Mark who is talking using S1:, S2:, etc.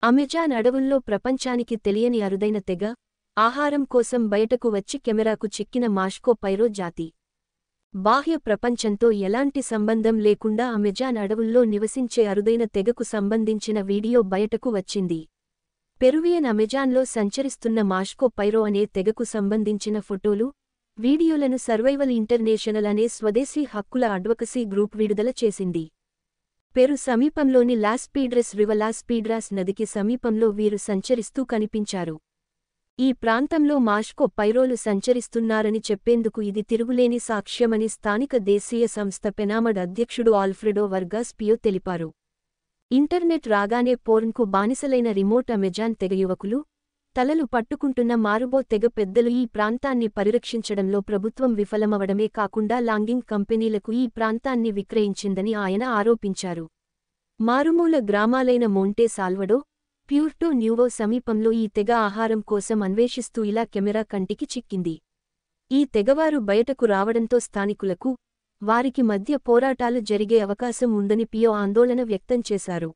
S1: Amazon అడవుల్లో ప్రపంచానికి తెలియని అరుదైన తెగ, ఆహారం కోసం బయటకు వచ్చి కెమెరాకు చిక్కిన మాష్కో పైరో జాతి. బాహ్య ప్రపంచంతో ఎలాంటి సంబంధం లేకుండా అమెజాన్ అడవుల్లో నివసించే అరుదైన తెగకు సంబంధించిన వీడియో బయటకు వచ్చింది. పెరువియన్ అమెజాన్లో సంచరిస్తున్న మాష్కో పైరో అనే తెగకు సంబంధించిన ఫోటోలు, వీడియోలను సర్వైవల్ ఇంటర్నేషనల్ అనే స్వదేశీ హక్కుల అడ్వకసీ గ్రూప్ విడుదల చేసింది. పెరు సమీపంలోని లాస్ పీడ్రస్ రివర్ లాస్ పీడ్రాస్ నదికి సమీపంలో వీరు సంచరిస్తూ కనిపించారు. ఈ ప్రాంతంలో మాష్కో పైరోలు సంచరిస్తున్నారని చెప్పేందుకు ఇది తిరుగులేని సాక్ష్యమని స్థానిక దేశీయ సంస్థ పెనామడ్ అధ్యక్షుడు ఆల్ఫ్రెడో వర్గాస్ పియో తెలిపారు. ఇంటర్నెట్ రాగానే పోర్న్కు బానిసలైన రిమోట్ అమెజాన్ తెగ యువకులు, తలలు పట్టుకుంటున్న మారుబో తెగ పెద్దలు ఈ ప్రాంతాన్ని పరిరక్షించడంలో ప్రభుత్వం విఫలమవడమే కాకుండా లాంగింగ్ కంపెనీలకు ఈ ప్రాంతాన్ని విక్రయించిందని ఆయన ఆరోపించారు. మారుమూల గ్రామాలైన మోంటే సాల్వడో, ప్యూర్టో న్యూవో సమీపంలో ఈ తెగ ఆహారం కోసం అన్వేషిస్తూ ఇలా కెమెరా కంటికి చిక్కింది. ఈ తెగవారు బయటకు రావడంతో స్థానికులకు, వారికి మధ్య పోరాటాలు జరిగే అవకాశం ఉందని పియో ఆందోళన వ్యక్తం చేశారు.